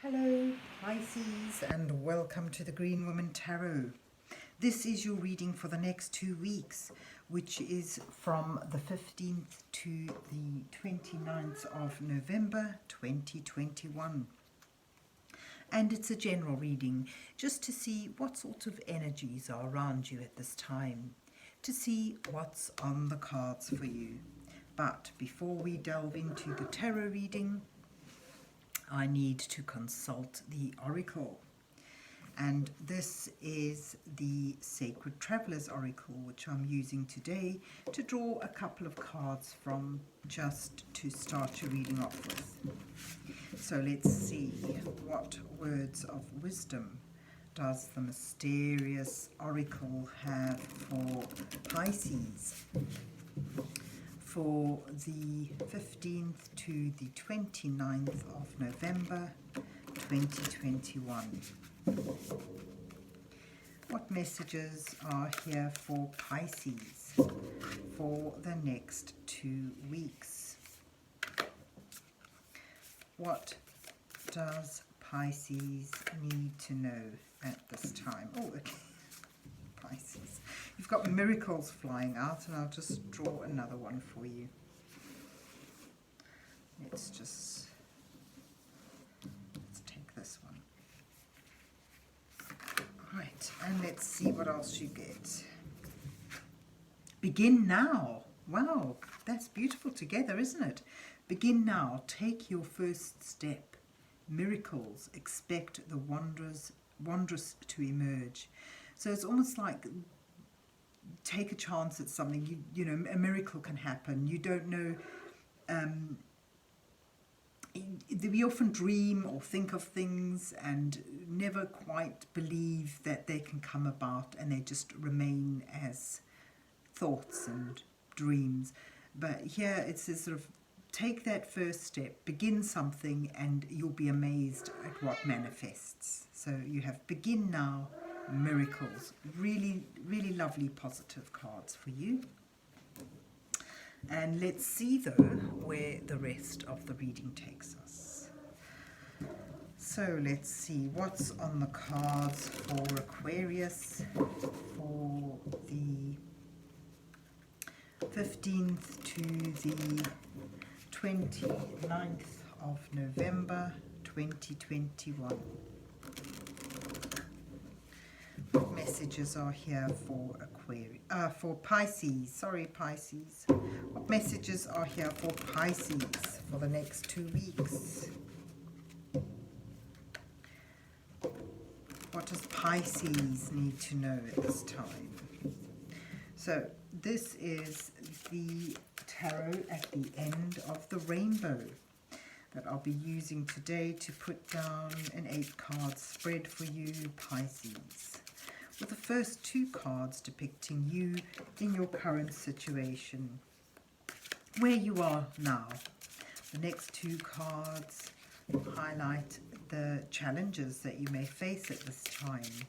Hello Pisces and welcome to the Green Woman Tarot. This is your reading for the next 2 weeks, which is from the 15th to the 29th of November 2021. And it's a general reading just to see what sort of energies are around you at this time, to see what's on the cards for you. But before we delve into the tarot reading, I need to consult the oracle, and this is the Sacred Travelers Oracle, which I'm using today to draw a couple of cards from, just to start your reading off with. So let's see, what words of wisdom does the mysterious oracle have for Pisces for the 15th to the 29th of November 2021. What messages are here for Pisces for the next 2 weeks? What does Pisces need to know at this time? Oh, okay. Pisces. You've got miracles flying out, and I'll just draw another one for you. Let's take this one. Right, and let's see what else you get. Begin now. Wow, that's beautiful together, isn't it? Begin now. Take your first step. Miracles. Expect the wondrous to emerge. So it's almost like take a chance at something. You know, a miracle can happen. You don't know. We often dream or think of things and never quite believe that they can come about, and they just remain as thoughts and dreams. But here it says sort of take that first step, begin something, and you'll be amazed at what manifests. So you have begin now, miracles. Really, really lovely positive cards for you. And let's see though where the rest of the reading takes us. So let's see what's on the cards for Aquarius for the 15th to the 29th of November 2021. What messages are here for for Pisces? Sorry, Pisces. What messages are here for Pisces for the next 2 weeks? What does Pisces need to know at this time? So this is the tarot at the end of the rainbow that I'll be using today to put down an 8-card spread for you, Pisces, with the first 2 cards depicting you in your current situation, where you are now. The next 2 cards highlight the challenges that you may face at this time,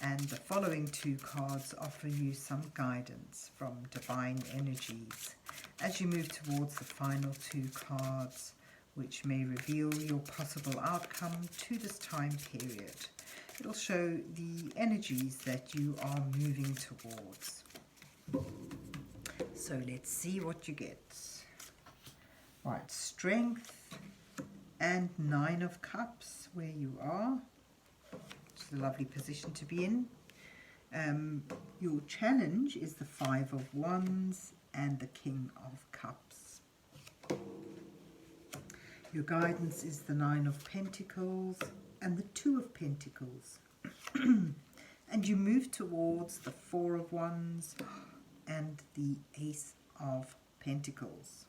and the following 2 cards offer you some guidance from divine energies as you move towards the final 2 cards, which may reveal your possible outcome to this time period. It'll show the energies that you are moving towards. So let's see what you get. Right, Strength and 9 of Cups, where you are. It's a lovely position to be in. Your challenge is the 5 of Wands and the King of Cups. Your guidance is the 9 of Pentacles and the 2 of Pentacles. And you move towards the 4 of Wands and the Ace of Pentacles.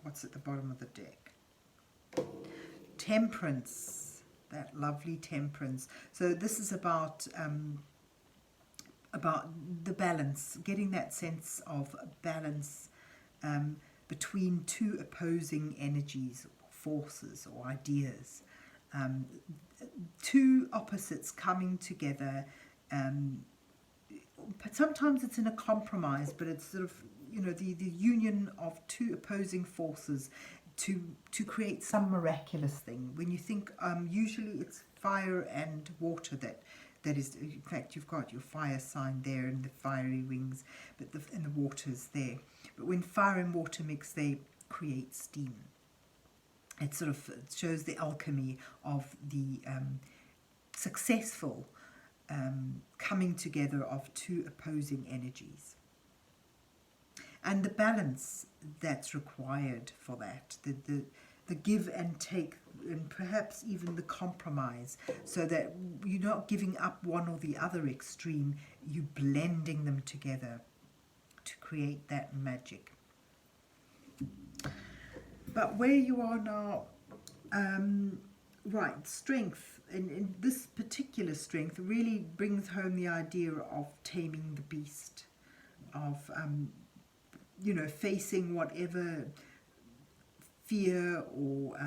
What's at the bottom of the deck? Temperance, that lovely Temperance. So this is about the balance, getting that sense of balance between 2 opposing energies, forces or ideas. 2 opposites coming together. Sometimes it's in a compromise, but it's sort of, you know, the union of 2 opposing forces to create some miraculous thing. When you think, usually it's fire and water that is, in fact, you've got your fire sign there and the fiery wings, and the water's there. But when fire and water mix, they create steam. It sort of shows the alchemy of the successful coming together of two opposing energies. And the balance that's required for that, the give and take, and perhaps even the compromise, so that you're not giving up one or the other extreme, you're blending them together to create that magic. But where you are now, right, strength, and this particular strength really brings home the idea of taming the beast, of facing whatever fear or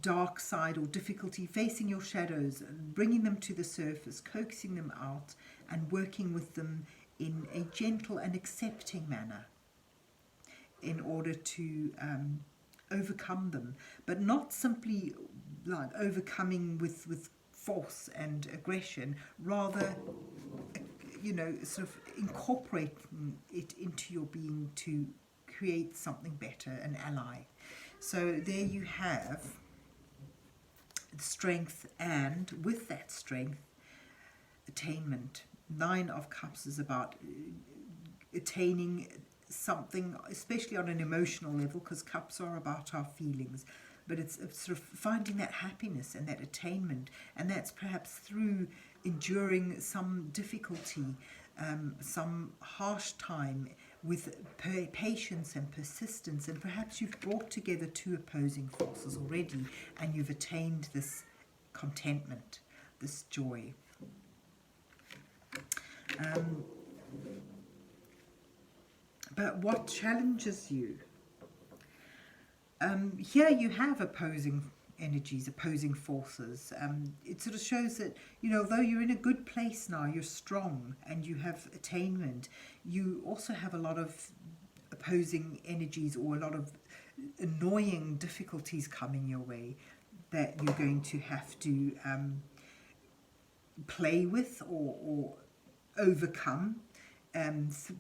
dark side or difficulty, facing your shadows, bringing them to the surface, coaxing them out, and working with them in a gentle and accepting manner in order to overcome them, but not simply like overcoming with force and aggression, rather sort of incorporating it into your being to create something better, an ally. So there you have strength, and with that strength, attainment. 9 of Cups is about attaining something, especially on an emotional level, because Cups are about our feelings, but it's sort of finding that happiness and that attainment, and that's perhaps through enduring some difficulty, some harsh time, with patience and persistence, and perhaps you've brought together two opposing forces already, and you've attained this contentment, this joy. But what challenges you? Here you have opposing energies, opposing forces. It sort of shows that, although you're in a good place now, you're strong and you have attainment, you also have a lot of opposing energies or a lot of annoying difficulties coming your way that you're going to have to play with or overcome.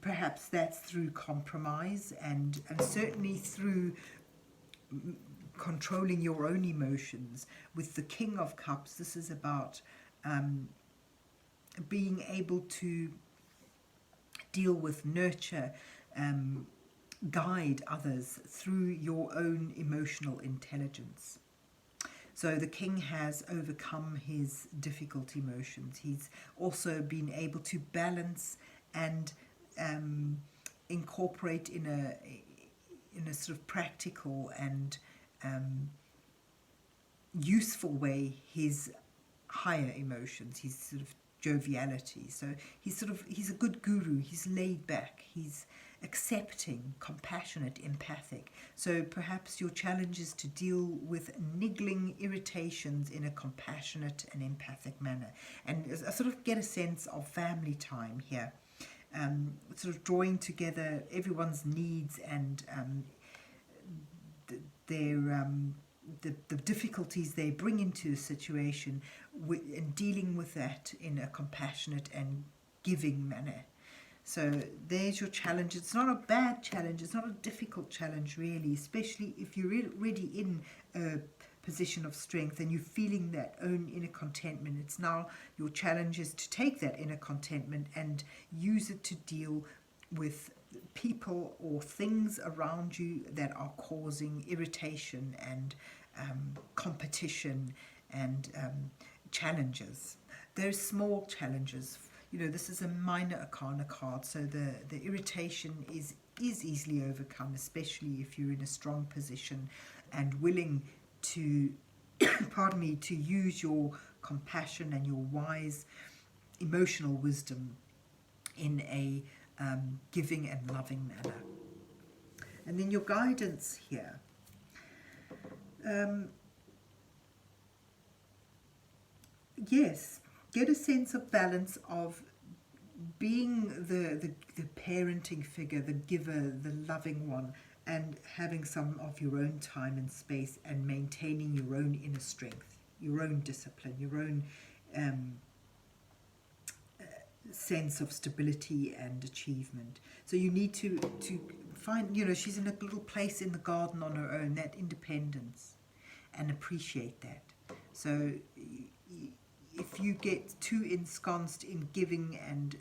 Perhaps that's through compromise and certainly through controlling your own emotions. With the King of Cups, this is about being able to deal with, nurture, guide others through your own emotional intelligence. So the King has overcome his difficult emotions. He's also been able to balance and incorporate in a sort of practical and useful way his higher emotions, his sort of joviality. So he's a good guru. He's laid back. He's accepting, compassionate, empathic. So perhaps your challenge is to deal with niggling irritations in a compassionate and empathic manner, and sort of get a sense of family time here. Sort of drawing together everyone's needs and the difficulties they bring into a situation, and dealing with that in a compassionate and giving manner. So there's your challenge. It's not a bad challenge. It's not a difficult challenge, really, especially if you're already in a position of strength and you're feeling that own inner contentment. It's now your challenge is to take that inner contentment and use it to deal with people or things around you that are causing irritation and competition and challenges. There's small challenges. This is a minor arcana card, so the irritation is easily overcome, especially if you're in a strong position and willing to to use your compassion and your wise emotional wisdom in a giving and loving manner. And then your guidance here. Yes, get a sense of balance of being the parenting figure, the giver, the loving one, and having some of your own time and space and maintaining your own inner strength, your own discipline, your own sense of stability and achievement. So you need to find, she's in a little place in the garden on her own, that independence, and appreciate that. So if you get too ensconced in giving and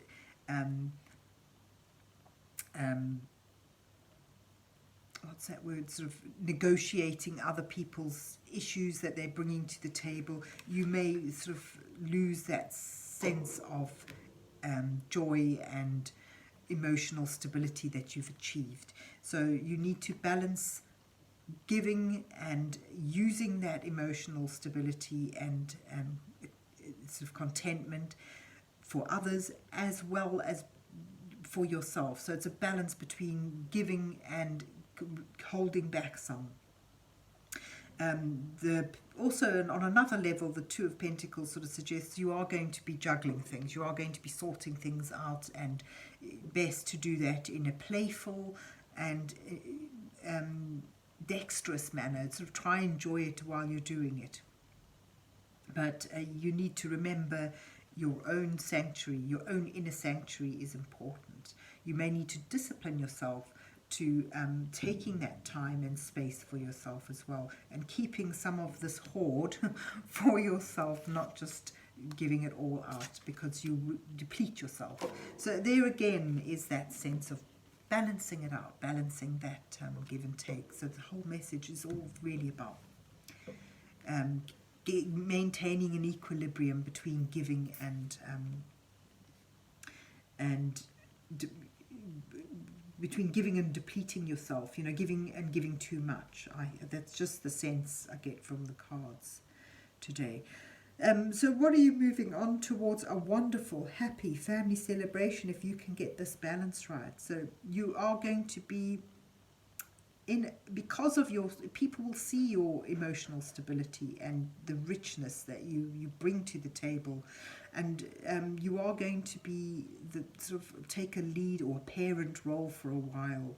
what's that word, sort of negotiating other people's issues that they're bringing to the table, you may sort of lose that sense of joy and emotional stability that you've achieved. So you need to balance giving and using that emotional stability and sort of contentment for others as well as for yourself. So it's a balance between giving and holding back some. Also, on another level, the Two of Pentacles sort of suggests you are going to be juggling things. You are going to be sorting things out, and best to do that in a playful and dexterous manner. Sort of try and enjoy it while you're doing it. But you need to remember your own sanctuary, your own inner sanctuary is important. You may need to discipline yourself to taking that time and space for yourself as well, and keeping some of this hoard for yourself, not just giving it all out, because you deplete yourself. So there again is that sense of balancing it out, balancing that give and take. So the whole message is all really about maintaining an equilibrium between giving and between giving and depleting yourself, giving and giving too much. That's just the sense I get from the cards today. So what are you moving on towards? A wonderful, happy family celebration if you can get this balance right. So you are going to be because of people will see your emotional stability and the richness that you bring to the table, and you are going to be sort of take a lead or a parent role for a while.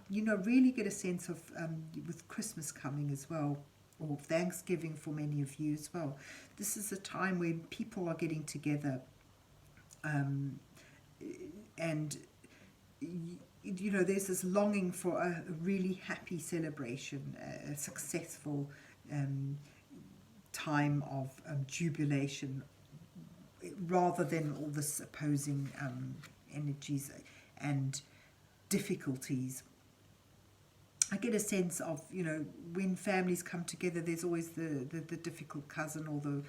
Really get a sense of with Christmas coming as well, or Thanksgiving for many of you as well. This is a time when people are getting together, and there's this longing for a really happy celebration, a successful time of jubilation, rather than all this opposing energies and difficulties. I get a sense of, when families come together, there's always the difficult cousin or the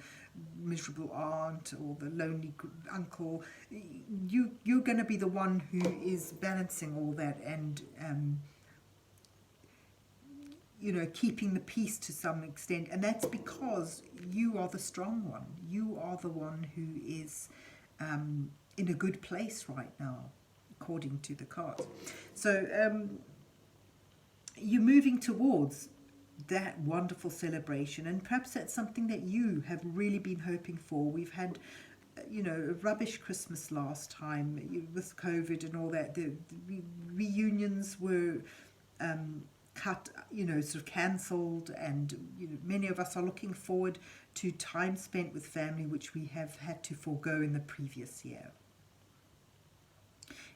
miserable aunt or the lonely uncle. You're going to be the one who is balancing all that and, keeping the peace to some extent. And that's because you are the strong one. You are the one who is in a good place right now, according to the cards. So, you're moving towards that wonderful celebration, and perhaps that's something that you have really been hoping for. We've had a rubbish Christmas last time with COVID and all that. The reunions were cut, sort of cancelled, and many of us are looking forward to time spent with family, which we have had to forego in the previous year,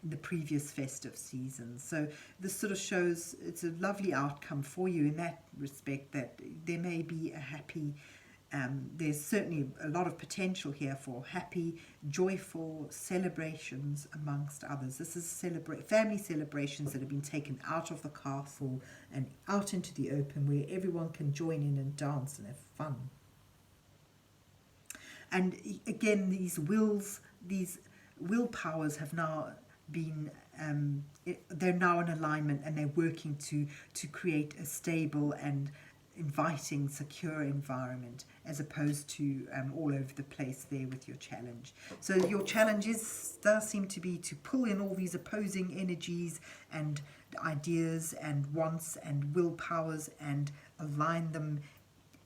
in the previous festive season. So this sort of shows it's a lovely outcome for you in that respect, that there may be a happy, there's certainly a lot of potential here for happy, joyful celebrations amongst others. This is family celebrations that have been taken out of the castle and out into the open, where everyone can join in and dance and have fun. And again, these willpowers have now been they're now in alignment, and they're working to create a stable and inviting, secure environment, as opposed to all over the place there with your challenge. So your challenge does seem to be to pull in all these opposing energies and ideas and wants and willpowers and align them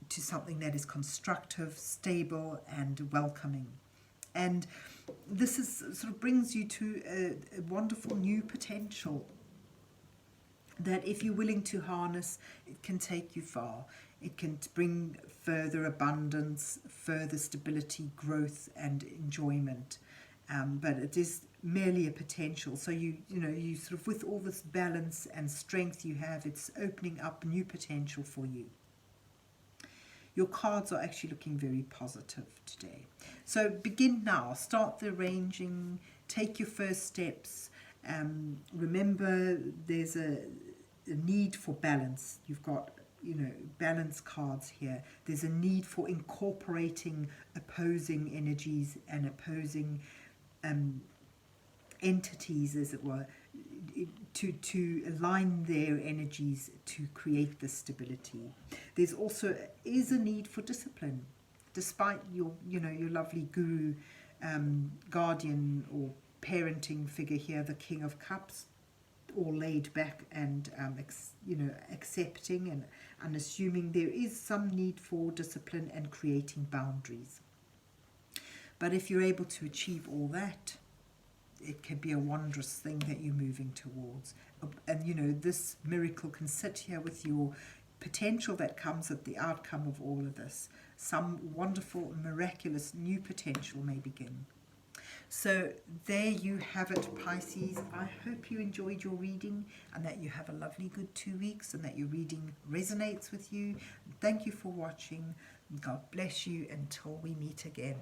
to something that is constructive, stable, and welcoming. And this sort of brings you to a wonderful new potential that if you're willing to harness, it can take you far. It can bring further abundance, further stability, growth and enjoyment. But it is merely a potential. So you sort of, with all this balance and strength you have, it's opening up new potential for you. Your cards are actually looking very positive today. So begin now. Start the arranging. Take your first steps. Remember, there's a need for balance. You've got, balance cards here. There's a need for incorporating opposing energies and opposing entities, as it were, to align their energies to create this stability. There's also is a need for discipline, despite your lovely guru, guardian or parenting figure here, the King of Cups, all laid back and accepting and unassuming. There is some need for discipline and creating boundaries. But if you're able to achieve all that, it can be a wondrous thing that you're moving towards. And this miracle can sit here with your potential that comes at the outcome of all of this. Some wonderful, miraculous new potential may begin. So there you have it, Pisces. I hope you enjoyed your reading and that you have a lovely good 2 weeks and that your reading resonates with you. Thank you for watching. God bless you until we meet again.